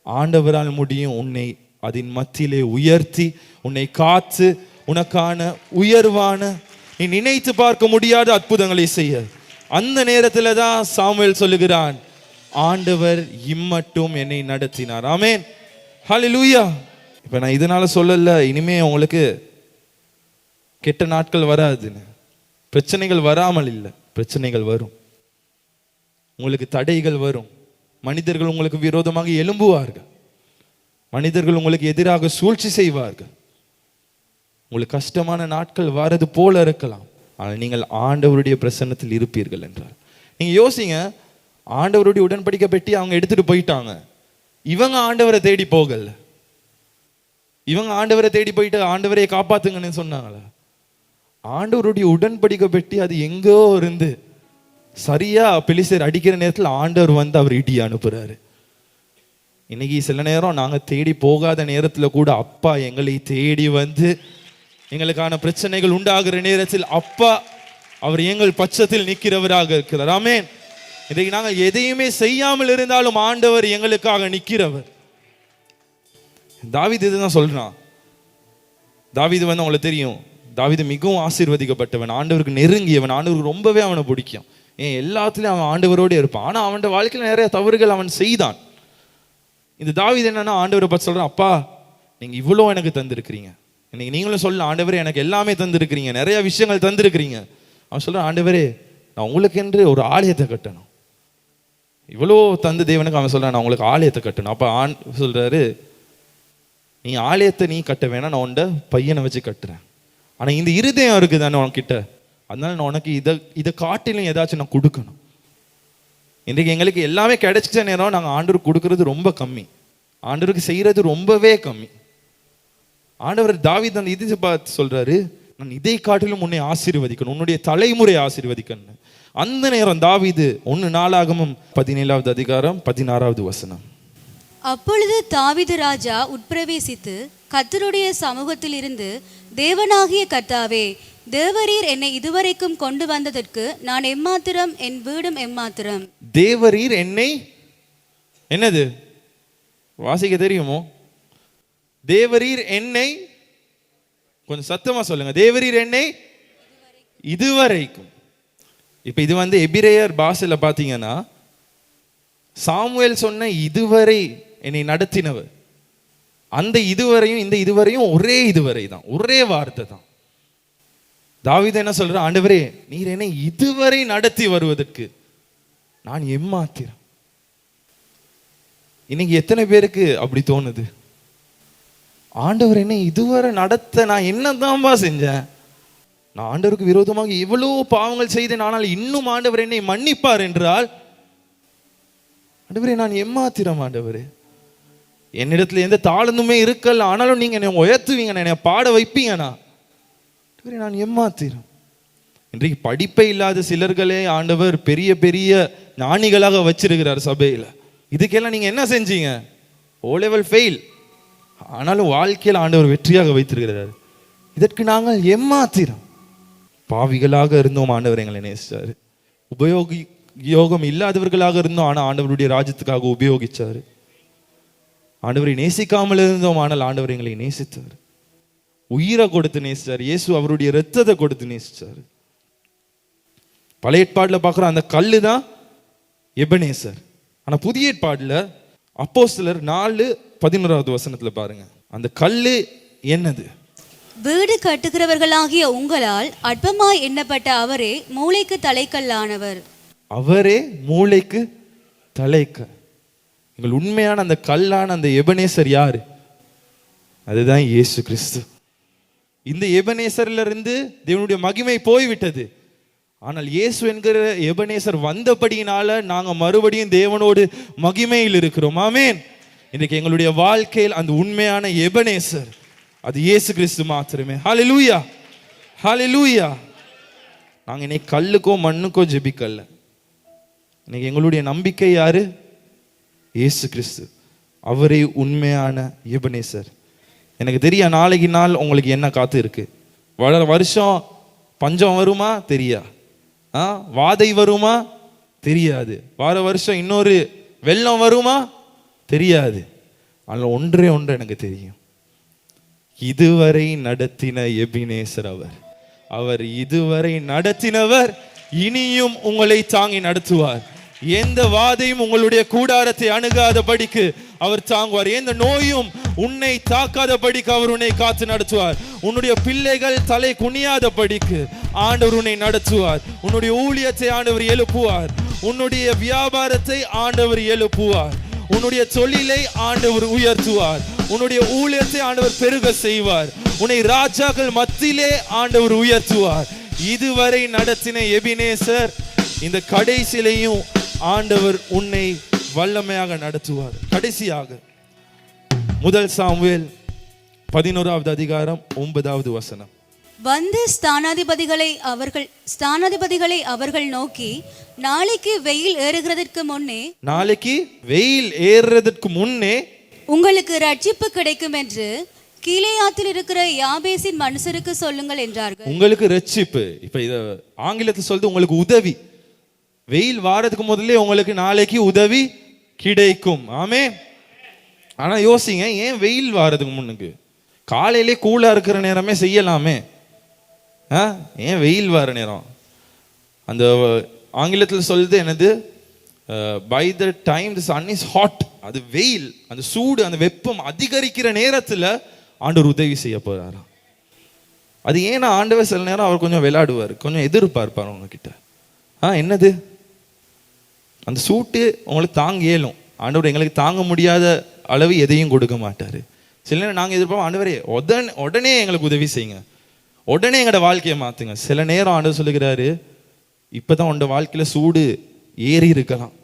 A: ஆண்டவரால் முடியும் உன்னை அதன் மத்தியிலே உயர்த்தி உன்னை காத்து உனக்கான உயர்வான நீ நினைத்து பார்க்க முடியாத அற்புதங்களை செய்ய. அந்த நேரத்துல தான் சாமுவேல் சொல்லுகிறான், ஆண்டவர் இம்மட்டும் என்னை நடத்தினார். ஆமென், ஹல்லேலூயா. இப்ப நான் இதனால சொல்லல இனிமே உங்களுக்கு கெட்ட நாட்கள் வராதுன்னு. பிரச்சனைகள் வராமல் இல்லை, பிரச்சனைகள் வரும், உங்களுக்கு தடைகள் வரும். மனிதர்கள் உங்களுக்கு விரோதமாக எழும்புவார்கள், மனிதர்கள் உங்களுக்கு எதிராக சூழ்ச்சி செய்வார்கள். உங்களுக்கு கஷ்டமான நாட்கள் வரது போல இருக்கலாம், ஆனால் நீங்கள் ஆண்டவருடைய பிரசன்னத்தில் இருப்பீர்கள் என்றால். நீங்க யோசிங்க, ஆண்டவருடைய உடன்படிக்கை பெட்டி அவங்க எடுத்துட்டு போயிட்டாங்க, இவங்க ஆண்டவரை தேடி போகல. இவங்க ஆண்டவரை தேடி போயிட்டு ஆண்டவரை காப்பாத்துங்கன்னு சொன்னாங்களா? ஆண்டவருடைய உடன்படிக்கை பெட்டி அது எங்கோ இருந்து சரியா பெலிஸ்தர் அடிக்கிற நேரத்தில் ஆண்டவர் வந்து அவர் இடி அனுப்புறாரு. இன்னைக்கு சில நேரம் நாங்க தேடி போகாத நேரத்துல கூட அப்பா எங்களை தேடி வந்து எங்களுக்கான பிரச்சனைகள் உண்டாகிற நேரத்தில் அப்பா அவர் எங்கள் பட்சத்தில் நிற்கிறவராக இருக்கிறார். ஆமென். இன்றைக்கு நாங்கள் எதையுமே செய்யாமல் இருந்தாலும் ஆண்டவர் எங்களுக்காக நிற்கிறவர். தாவீது இதுதான் சொல்றான். தாவீது வந்து உங்களுக்கு தெரியும், தாவீது மிகவும் ஆசீர்வதிக்கப்பட்டவன், ஆண்டவருக்கு நெருங்கியவன், ஆண்டவருக்கு ரொம்பவே அவனை பிடிக்கும். ஏன் எல்லாத்துலயும் அவன் ஆண்டவரோடு இருப்பான். ஆனா அவன் வாழ்க்கையில் நிறைய தவறுகள் அவன் செய்தான். இந்த தாவீது என்னன்னா ஆண்டவரை பார்த்து சொல்றான், அப்பா நீங்க இவ்வளோ எனக்கு தந்திருக்கிறீங்க, இன்னைக்கு நீங்களும் சொல்ல ஆண்டவரே எனக்கு எல்லாமே தந்திருக்கிறீங்க, நிறைய விஷயங்கள் தந்திருக்கிறீங்க. அவன் சொல்றான், ஆண்டவரே நான் உங்களுக்கு என்று ஒரு ஆலயத்தை கட்டணும். இவ்வளோ தந்து தேவனுக்கு அவன் சொல்றான், நான் உங்களுக்கு ஆலயத்தை கட்டணும். அப்ப சொல்றாரு, நீ ஆலயத்தை நீ கட்ட வேணா, நான் உன்ட பையனை வச்சு கட்டுறேன். ஆனா இந்த இருதயம் இருக்குதானே உனக்கிட்ட, அதனால நான் உனக்கு இதை காட்டிலும் ஏதாச்சும் நான் கொடுக்கணும். இன்றைக்கு எங்களுக்கு எல்லாமே கிடைச்ச நேரம் நாங்கள் ஆண்டவருக்கு கொடுக்கறது ரொம்ப கம்மி, ஆண்டவருக்கு செய்யறது ரொம்பவே கம்மி. ஆண்டவர் தாவீது அந்த இது பார்த்து சொல்றாரு, நான் இதை காட்டிலும் உன்னை ஆசீர்வதிக்கணும், உன்னுடைய தலைமுறை ஆசீர்வதிக்கணும். அந்த நேரம் தாவீது 1 நாளாகமம் 17வது அதிகாரம் 16வது வசனம்.
B: அப்பொழுது தாவீது ராஜா உட்பிரவேசித்து கர்த்தருடைய சமூகத்தில் இருந்து, தேவனாகிய கர்த்தாவே, தேவரீர் என்னை இதுவரைக்கும் கொண்டு வந்ததற்கு நான் எம்மாத்திரம், என் வீடும் எம்மாத்திரம்.
A: தேவரீர் என்னை என்னது வாசிக்க தெரியுமோ? தேவரீர் என்னை, கொஞ்சம் சத்தமா சொல்லுங்க, தேவரீர் என்னை இதுவரைக்கும். இப்ப இது வந்து எபிரேயர் பாஷையில பாத்தீங்கன்னா, சாமுவேல் சொன்ன இதுவரை என்னை நடத்தினவர், அந்த இதுவரையும் இந்த இதுவரையும் ஒரே இதுவரை தான், ஒரே வார்த்தை தான். தாவீது என்ன சொல்ற, ஆண்டவரே நீர் என்னை இதுவரை நடத்தி வருவதற்கு நான் எம்மாத்திரம். இன்னைக்கு எத்தனை பேருக்கு அப்படி தோணுது? ஆண்டவர் என்னை இதுவரை நடத்த நான் என்னதான்பா செஞ்சேன், நான் ஆண்டவருக்கு விரோதமாக எவ்வளவு பாவங்கள் செய்தேன், ஆனால் இன்னும் ஆண்டவர் என்னை மன்னிப்பார் என்றால், ஆண்டவரே நான் எம்மாத்திரம், ஆண்டவரே என்னிடத்துல எந்த தாழ்ந்துமே இருக்கல, ஆனாலும் நீங்க என்னை உயர்த்துவீங்க, என்னை பாட வைப்பீங்கண்ணா, நான் எம்மாத்திரம். இன்றைக்கு படிப்பே இல்லாத சிலர்களே ஆண்டவர் பெரிய பெரிய ஞானிகளாக வச்சிருக்கிறார் சபையில. இதுக்கெல்லாம் நீங்க என்ன செஞ்சீங்க? ஓ லெவல் ஃபெயில், ஆனாலும் வாழ்க்கையில் ஆண்டவர் வெற்றியாக வைத்திருக்கிறார். இதற்கு நாங்கள் எம்மாத்திரம். பாவிகளாக இருந்தோம், ஆண்டவர் எங்களை நேசிச்சாரு. உபயோகம் இல்லாதவர்களாக இருந்தோம், ஆனா ஆண்டவருடைய ராஜ்யத்துக்காக உபயோகிச்சாரு. ஆண்டவரை நேசிக்காமல் இருந்தோம், ஆனால் ஆண்டவர் எங்களை நேசித்தார். உயிரை கொடுத்து நேசிச்சார். இயேசு அவருடைய இரத்தத்தை கொடுத்து நேசிச்சார். பழைய ஏற்பாடுல பார்க்குறோம், அந்த கல்லு தான் எபனேசர். ஆனா புதிய ஏற்பாடுல அப்போஸ்தலர் 4:11வது வசனத்துல பாருங்க, அந்த கல்லு என்னது?
B: வீடு கட்டுகிறவர்களாகிய உங்களால் அற்பமாய் எண்ணப்பட்ட அவரே மூளைக்கு தலைக்கல்லானவர்.
A: அவரே மூளைக்கு தலைக்கல். எங்கள் உண்மையான அந்த கல்லான அந்த எபனேசர் யாரு? அதுதான் இயேசு கிறிஸ்து. இந்த எபனேசர்ல இருந்து தேவனுடைய மகிமை போய்விட்டது. ஆனால் இயேசு என்கிற எபனேசர் வந்தபடியினால நாங்க மறுபடியும் தேவனோடு மகிமையில் இருக்கிறோம். ஆமென். இன்றைக்கு எங்களுடைய வாழ்க்கையில் அந்த உண்மையான எபனேசர் அது இயேசு கிறிஸ்து மாத்திரமே. ஹல்லேலூயா, ஹல்லேலூயா. நாங்க இன்னைக்கு கல்லுக்கோ மண்ணுக்கோ ஜெபிக்கல. இன்னைக்கு எங்களுடைய நம்பிக்கை யாரு? இயேசு கிறிஸ்து. அவரே உண்மையான எபனேசர். எனக்கு தெரியும் நாளைக்கு நாள் உங்களுக்கு என்ன காத்து இருக்கு. வருஷம் பஞ்சம் வருமா தெரியா, வாதை வருமா தெரியாது, வார வருஷம் இன்னொரு வெள்ளம் வருமா தெரியாது. அதில் ஒன்றே ஒன்று எனக்கு தெரியும், இதுவரை நடத்தின எபினேசர் அவர் இதுவரை நடத்தினவர் இனியும் உங்களை தாங்கி நடத்துவார். எந்த வாதையும் உங்களுடைய கூடாரத்தை அணுகாதபடிக்கு அவர் தாங்குவார். எந்த நோயும் உன்னை தாக்காதபடிக்கு அவர் உன்னை காத்து நடத்துவார். உன்னுடைய பிள்ளைகள் தலை குனியாதபடிக்கு ஆண்டவர் உன்னை நடத்துவார். உன்னுடைய ஊழியத்தை ஆண்டவர் எழுப்புவார். உன்னுடைய வியாபாரத்தை ஆண்டவர் எழுப்புவார். உன்னுடைய தொழிலை ஆண்டவர் உயர்த்துவார். உன்னுடைய ஊழியத்தை ஆண்டவர் பெருக செய்வார். உன்னை ராஜாக்கள் மத்தியிலே ஆண்டவர் உயர்த்துவார். இதுவரை நடத்தின எபினேசர் இந்த கடைசியிலையும் ஆண்டவர் உன்னை வல்லமையாக நடத்துவார். கடைசியாக 1 சாமுவேல் 11வது அதிகாரம் 9வது வசனம்.
B: வந்து ஸ்தானாதிபதிகளை அவர்கள் நோக்கி, நாளைக்கு வெயில் ஏறுகிறதற்கு முன்னே உங்களுக்கு ரட்சிப்பு கிடைக்கும் என்று கீலேயாத்தில் இருக்கிற யாபேசின் மனுஷருக்கு சொல்லுங்கள் என்றார்கள்.
A: உங்களுக்கு ரட்சிப்பு, இப்ப இத ஆங்கிலத்தில் சொல்றது உங்களுக்கு உதவி. வெயில் வாரதுக்கு முதல்ல உங்களுக்கு நாளைக்கு உதவி கிடைக்கும். ஆமே. ஆனா யோசிங்க, ஏன் வெயில் வாரதுக்கு முன்னுக்கு காலையிலே கூலா இருக்கிற நேரமே செய்யலாமே, ஏன் வெயில் வர நேரம்? அந்த ஆங்கிலத்தில் சொல்றது என்னது, by the time the sun is hot, அது வெயில், அந்த சூடு, அந்த வெப்பம் அதிகரிக்கிற நேரத்துல ஆண்டவர் உதவி செய்ய போறாராம். அது ஏன்னா ஆண்டவர் சில நேரம் அவர் கொஞ்சம் விளையாடுவார், கொஞ்சம் எதிர்பார்ப்பார் உங்ககிட்ட. என்னது அந்த சூட்டு உங்களுக்கு தாங்க இயலும். ஆண்டவர் எங்களுக்கு தாங்க முடியாத அளவு எதையும் கொடுக்க மாட்டாரு. சில நேரம் நாங்கள் எதிர்பார்ப்போம், ஆண்டவரே உடனே எங்களுக்கு உதவி செய்யுங்க, உடனே எங்களோட வாழ்க்கையை மாத்துங்க. சில நேரம் ஆண்டவர் சொல்லுகிறாரு, இப்பதான் உன்னோட வாழ்க்கையில சூடு ஏறி இருக்கலாம்,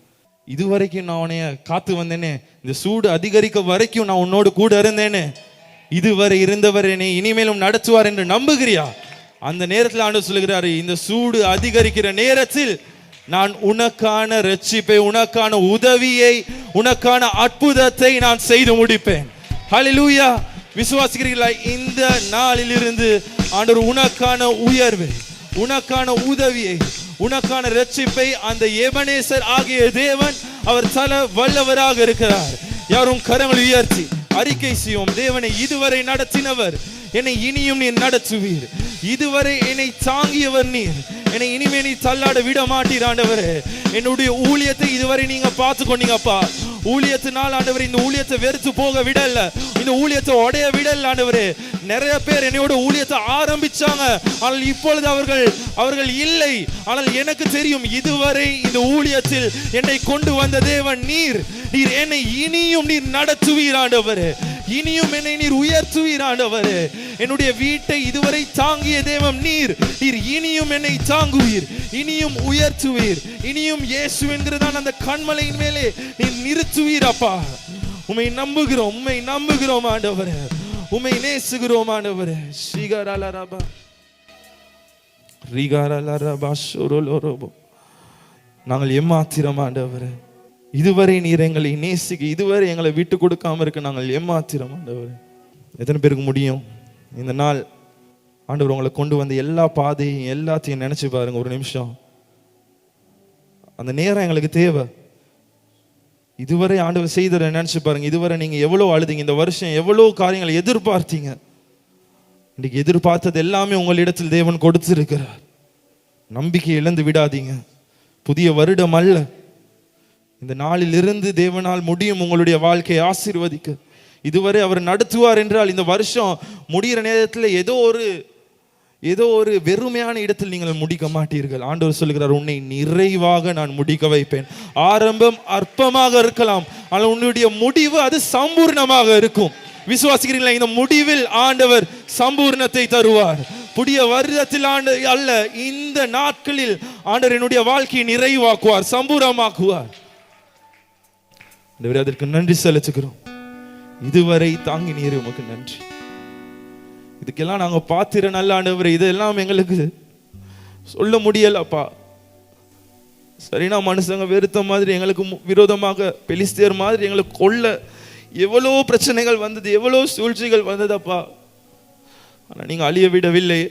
A: இதுவரைக்கும் நான் உன்னைய காத்து வந்தேனே, இந்த சூடு அதிகரிக்க வரைக்கும் நான் உன்னோடு கூட இருந்தேனே, இதுவரை இருந்தவர் என்னை இனிமேலும் நடத்துவார் என்று நம்புகிறியா? அந்த நேரத்தில் ஆண்டவர் சொல்லுகிறாரு, இந்த சூடு அதிகரிக்கிற நேரத்தில் நான் உனக்கான ரட்சிப்பை, உனக்கான உதவியை, உனக்கான அற்புதத்தை நான் செய்து முடிப்பேன். ஹல்லேலூயா. விசுவாசிக்கிறீர்களா? இந்த நாளிலிருந்து ஆண்டவர் உனக்கான உயர்வை, உனக்கான உதவியை, உனக்கான ரட்சிப்பை அந்த எபனேசர் ஆகிய தேவன் அவர் தல வல்லவராக இருக்கிறார். யாரும் கரங்களை உயர்த்தி அறிக்கை செய்வோம், தேவனை இதுவரை நடத்தினவர் என்னை இனியும் நீர் நடத்துவீர். இதுவரை என்னை தாங்கியவர் நீர், என்னை இனிமே நீ தள்ளாட விட மாட்டீர் ஆண்டவரே. என்னுடைய ஊழியத்தை இதுவரை நீங்க பார்த்து கொண்டீங்கப்பா. ஊழியத்தினால் ஆண்டவரே இந்த ஊழியத்தை வெறுத்து போக விடல, இந்த ஊழியத்தை உடைய விடல ஆண்டவரே. நிறைய பேர் என்னோட ஊழியத்தை ஆரம்பிச்சாங்க, ஆனால் இப்பொழுது அவர்கள் இல்லை. ஆனால் எனக்கு தெரியும், இதுவரை இந்த ஊழியத்தில் என்னை கொண்டு வந்த தேவன் நீர் என்னை இனியும் நீர் நடத்துவீர் ஆண்டவரே. இனியும் என்னை நீர் உயர்த்துவீர் ஆண்டவரே. என்னுடைய வீட்டை இதுவரை தாங்கிய தேவன் நீர் இனியும் என்னை தாங்குவீர், இனியும் உயர்த்துவீர், இனியும் இயேசு என்கிறதான அந்த கண்மலையின் மேலே நீர் நிறுத்துவீர் அப்பா. உம்மை நம்புகிறோம் ஆண்டவரே, உம்மை நேசிக்கிறோம் ஆண்டவரே. ஸ்ரீகாரலரபா ரிகாரலரபா ஷோரோலோரோபோ. நாங்கள் ஏமாத்திரம் ஆண்டவரே, இதுவரை நீர் எங்களை நேசிக்க, இதுவரை எங்களை விட்டு கொடுக்காம இருக்க நாங்கள் ஏமாத்திரம் ஆண்டவரே. எத்தனை பேருக்கு முடியும் இந்த நாள் ஆண்டவர் உங்களை கொண்டு வந்த எல்லா பாதையும் எல்லாத்தையும் நினைச்சு பாருங்க ஒரு நிமிஷம். அந்த நேரம் எங்களுக்கு தேவை. இதுவரை ஆண்டவர் செய்ததை நினைச்சு பாருங்க. இதுவரை நீங்க எவ்வளவு அழுதீங்க, இந்த வருஷம் எவ்வளவு காரியங்களை எதிர்பார்த்தீங்க. இன்னைக்கு எதிர்பார்த்தது எல்லாமே உங்களிடத்தில் தேவன் கொடுத்திருக்கிறார். நம்பிக்கை இழந்து விடாதீங்க. புதிய வருடம் அல்ல, இந்த நாளில் இருந்து தேவனால் முடியும் உங்களுடைய வாழ்க்கையை ஆசீர்வதிக்க. இதுவரை அவர் நடத்துவார் என்றால் இந்த வருஷம் முடிகிற நேரத்தில் ஏதோ ஒரு வெறுமையான இடத்தில் நீங்கள் முடிக்க மாட்டீர்கள். ஆண்டவர் சொல்லுகிறார், உன்னை நிறைவாக நான் முடிக்க வைப்பேன். ஆரம்பம் அற்பமாக இருக்கலாம், ஆனால் உன்னுடைய முடிவு அது சம்பூர்ணமாக இருக்கும். விசுவாசிக்கிறீங்களா? இந்த முடிவில் ஆண்டவர் சம்பூர்ணத்தை தருவார். புதிய வருடத்தில் அல்ல, இந்த நாட்களில் ஆண்டவர் என்னுடைய வாழ்க்கையை நிறைவாக்குவார், சம்பூர்ணமாக்குவார். அதற்கு நன்றி செலுத்துகிறோம். இதுவரை தாங்கி நீர் உமக்கு நன்றி. இதுக்கெல்லாம் நாங்க பாத்திர நல்ல ஆண்டவரே, இதெல்லாம் எங்களுக்கு சொல்ல முடியலப்பா. சரினா மனுஷங்க வெறுத்த மாதிரி எங்களுக்கு விரோதமாக பெலிஸ்தியர் மாதிரி எங்களுக்கு கொல்ல எவ்வளோ பிரச்சனைகள் வந்தது, எவ்வளோ சூழ்ச்சிகள் வந்ததப்பா. ஆனா நீங்க அழிய விடவில்லை.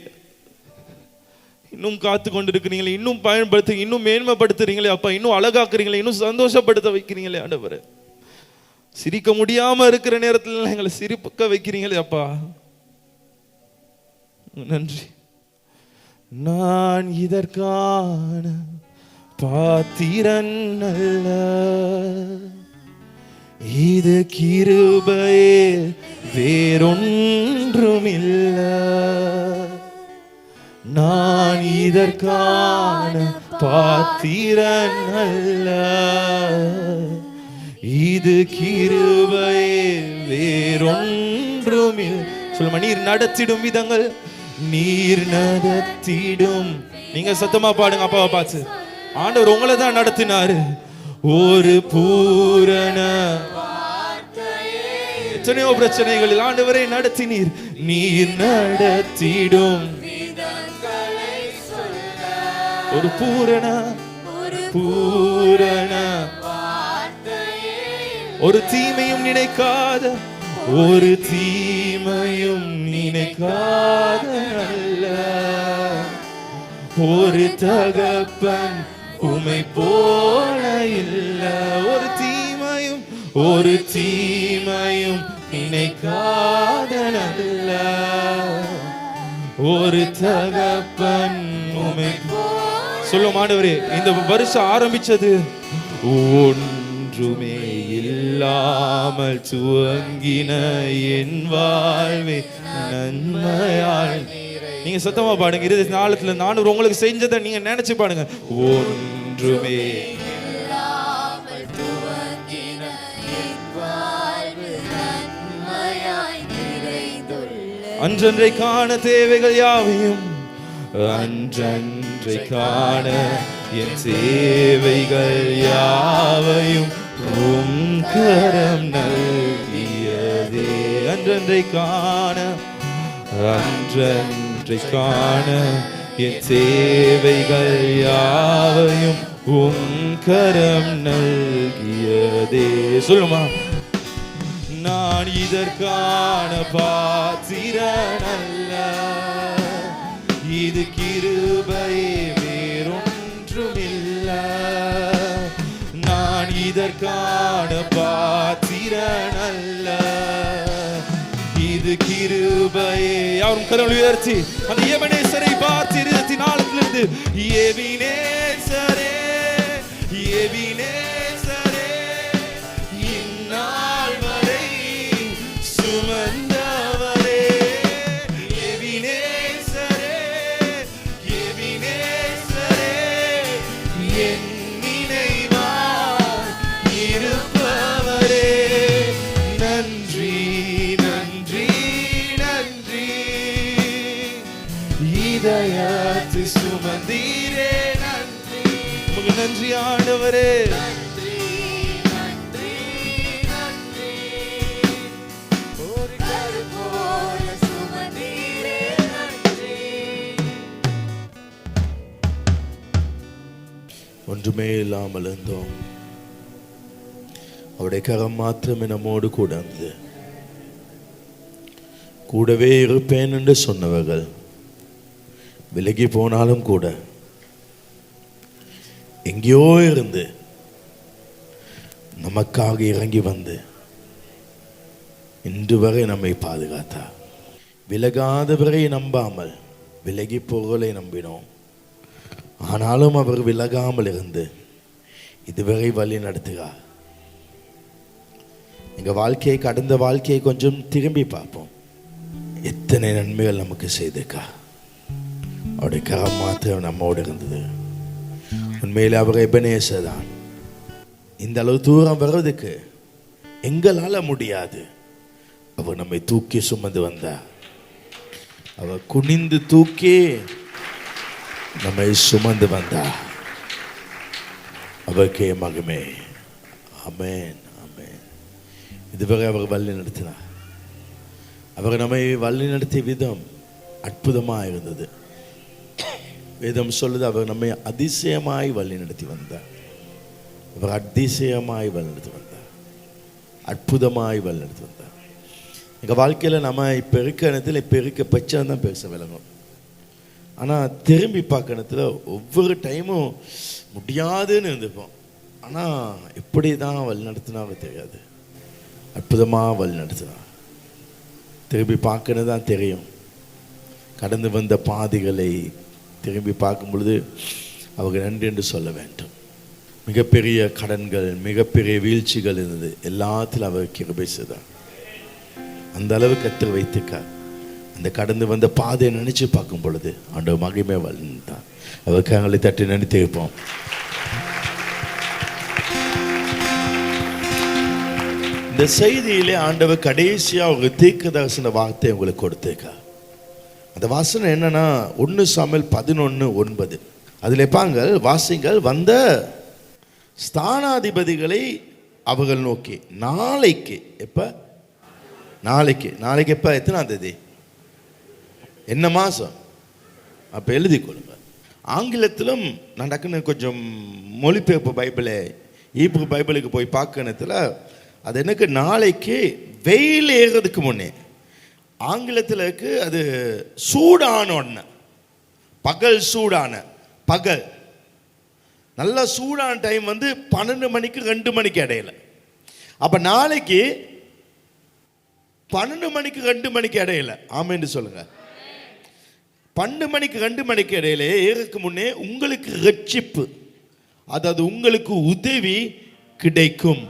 A: இன்னும் காத்து கொண்டிருக்கிறீங்களே, இன்னும் பயன்படுத்து, இன்னும் மேன்மைப்படுத்துறீங்களே அப்பா, இன்னும் அழகாக்குறீங்களே, இன்னும் சந்தோஷப்படுத்த வைக்கிறீங்களே ஆண்டவரே. சிரிக்க முடியாம இருக்கிற நேரத்தில் எங்களை சிரிக்க வைக்கிறீங்களே அப்பா, நன்றி. நான் இதற்கான பாத்திரன் அல்ல, இது கிருபையே வேறொன்றுமில்ல. நான் இதற்கான பாத்திரன் அல்ல, இது கிருபையே வேறொன்றுமில்ல. சொல்லுமா, நீர் நடத்திடும் விதங்கள், நீர் நடத்திடும். நீங்க சத்தமா பாடுங்க அப்பாவை பார்த்து. ஆண்டவர் உங்களை தான் நடத்தினாரு. ஒரு பூரண எத்தனையோ பிரச்சனைகளில் ஆண்டவரை நடத்தினீர். நீர் நடத்திடும் ஒரு பூரண ஒரு தீமையும் நினைக்காத, ஒரு தீமையும் நினைக்காத நல்ல ஒரு தகப்பன் உமை போல இல்ல. ஒரு தீமையும் நினைக்காத நல்ல ஒரு தகப்பன் உமை. சொல்லும் ஆண்டவரே, இந்த வருஷம் ஆரம்பிச்சது ஒன்றுமே இல்லாமல் துவங்கின என் வாழ்வே நன்மையால். நீங்க சத்தமா பாடுங்க. 24 நானூறு உங்களுக்கு செஞ்சதை நீங்க நினைச்சு பாடுங்க. ஒன்றுமே இல்லாமல் துவங்கின என் வாழ்வு நன்மையாய் நிறைந்துள்ள. அன்றன்றை காண தேவைகள் யாவையும், அன்றன்றை காண என் சேவைகள் யாவையும் உம் கரம் நல்கியதே. அன்றன்றை காண என் சேவைகள் யாவையும் உம் கரம் நல்கியதே. சொல்லுமா, நான் இதற்கான பாத்திரன் அல்ல, இது கிருபையே வேறொன்றுமில்ல. நான் இதற்கான பாத்திரன் அல்ல, இது கிருபையே. யாரும் கரங்களை உயர்த்தி அந்த எபனேசரை பார்த்து 24 எபினேசரே எபினேசரே இந்நாள் வரை சுமந்தவரே. எபினேசரே எபினேசரே என் நினைவாய் இருப்பவரே. நன்றி நன்றி நன்றி, இதயத்து சுமந்தீரே நன்றி. உமக்கு நன்றி ஆண்டவரே. நன்றி நன்றி நன்றி, ஒரு கரு போல சுமந்தீரே நன்றி. ஒன்றுமே இல்லாமல் இருந்தோம், அவருடைய கரம் மாத்திரமே நம்மோடு கூட இருந்தது. கூடவே இருப்பேன் என்று சொன்னவர்கள் விலகி போனாலும் கூட எங்கேயோ இருந்து நமக்காக இறங்கி வந்து இன்று வரை நம்மை பாதுகாத்தார். விலகாதவரை நம்பாமல் விலகி போகலை நம்பினோம். ஆனாலும் அவர் விலகாமல் இருந்து இதுவரை வழி நடத்துகிறார். எங்கள் வாழ்க்கையை, கடந்த வாழ்க்கையை கொஞ்சம் திரும்பி பார்ப்போம். எத்தனை நன்மைகள் நமக்கு செய்திருக்கா. அவருடைய கரம் மாத்திரம் நம்மோடு இருந்தது. உண்மையிலே அவர் எபனேசர் தான். இந்த அளவு தூரம் வர்றதுக்கு எங்களால முடியாது. அவர் நம்மை தூக்கி சுமந்து வந்தார். அவர் குனிந்து தூக்கி நம்மை சுமந்து வந்தார். அவருக்கே மகிமை. ஆமென் ஆமென். இதுவரை அவர் வழி நடத்தினார். அவர் நம்மை வழி நடத்திய விதம் அற்புதமாக இருந்தது. வேதம் சொல்லுது, அவர் நம்மை அதிசயமாய் வழி நடத்தி வந்தார். அவர் அதிசயமாய் வழி நடத்தி வந்தார்.
C: அற்புதமாய் வழிநடத்தி வந்தார். எங்கள் வாழ்க்கையில் நம்ம இப்போ இருக்க இடத்துல இப்போ இருக்க பிரச்சனை தான் பெருசாக விளங்கும். ஆனால் திரும்பி பார்க்க இடத்துல ஒவ்வொரு டைமும் முடியாதுன்னு இருந்துப்போம். ஆனால் எப்படி தான் வழி நடத்தினாலும் தெரியாது, அற்புதமாக வழி நடத்தினா. திரும்பி பார்க்கணும் தான் தெரியும். கடந்து வந்த பாதைகளை திரும்பி பார்க்கும் பொழுது அவங்க நன்றி என்று சொல்ல வேண்டும். மிகப்பெரிய கடன்கள், மிகப்பெரிய வீழ்ச்சிகள் இருந்தது, எல்லாத்திலும் அவர் கிருபை செய்தார். அந்த அளவு கத்தர் வைத்துக்கார். அந்த கடந்து வந்த பாதையை நினைச்சு பார்க்கும் பொழுது ஆண்டவர் மகிமை வளர்ந்தார். அவர் கரங்களை தட்டி நினைத்து இருப்போம். இந்த செய்தியிலே ஆண்டவர் கடைசியா ஒரு தீர்க்கதரிசன வார்த்தை உங்களுக்கு கொடுத்திருக்கார். அந்த வாசனை என்னன்னா 1 சாமுவேல் 11:9. அதில் பாங்கள் வாசிங்கள், வந்த ஸ்தானாதிபதிகளை அவர்கள் நோக்கி நாளைக்கு எப்ப நாளைக்கு எப்ப எத்தனாம் தேதி என்ன மாசம் அப்ப எழுதி கொள்ளுங்க. ஆங்கிலத்திலும் நான் டக்குன்னு கொஞ்சம் மொழிபெயர்ப்பு பைபிளை ஈப்ரு பைபிளுக்கு போய் பார்க்கறதுல அது எனக்கு நாளைக்கு வெயில் ஏறதுக்கு முன்னே, ஆங்கிலத்தில் இருக்கு அது சூடான ஒன்று, பகல் சூடான பகல் நல்ல சூடான டைம் 12 மணிக்கு 2 மணிக்கு இடையில. அப்ப நாளைக்கு 12 மணிக்கு 2 மணிக்கு இடையில ஆமென்னு சொல்லுங்க. 12 மணிக்கு 2 மணிக்கு இடையில ஏறதுக்கு முன்னே உங்களுக்கு ரட்சிப்பு, அதாவது உங்களுக்கு உதவி கிடைக்கும்.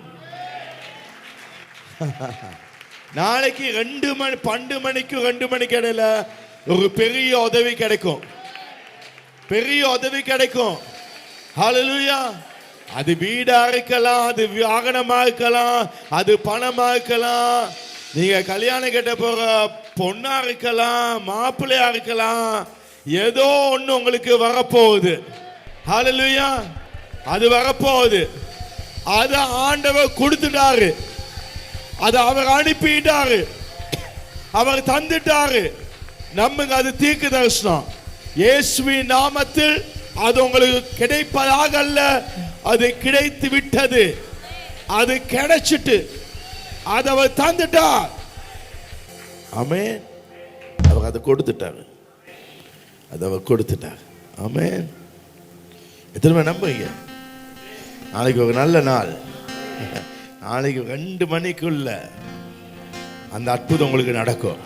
C: நாளைக்கு 12 மணிக்கு 2 மணிக்கு இடையில ஒரு பெரிய உதவி கிடைக்கும், பெரிய உதவி கிடைக்கும். ஹல்லேலூயா. அது வீடா இருக்கலாம், அது வாகனமா இருக்கலாம், அது பணமா இருக்கலாம், நீங்க கல்யாணம் கட்ட போற பொண்ணா இருக்கலாம், மாப்பிள்ளையா இருக்கலாம், ஏதோ ஒண்ணு உங்களுக்கு வரப்போகுது. ஹல்லேலூயா. அது வரப்போகுது. அது ஆண்டவர் கொடுத்துட்டாரு, அது அவர் அனுப்பிட்டாரு, அவர் தந்துட்டாரு. நம்புங்க, அது தீர்க்க தரிசனம். இயேசுவின் நாமத்தில் அது உங்களுக்கு கிடைப்பதாக அல்ல, அது கிடைத்து விட்டது, அது கிடைச்சிட்டு, அது அவர் தந்துட்டார். ஆமென். அவர் அதை கொடுத்துட்டாரு, அது அவர் கொடுத்துட்டார். ஆமென். எத்தனை பேர் நம்புறீங்க? நாளைக்கு ஒரு நல்ல நாள். நாளைக்கு 2 மணிக்குள்ள அந்த அற்புதம் உங்களுக்கு நடக்கும்.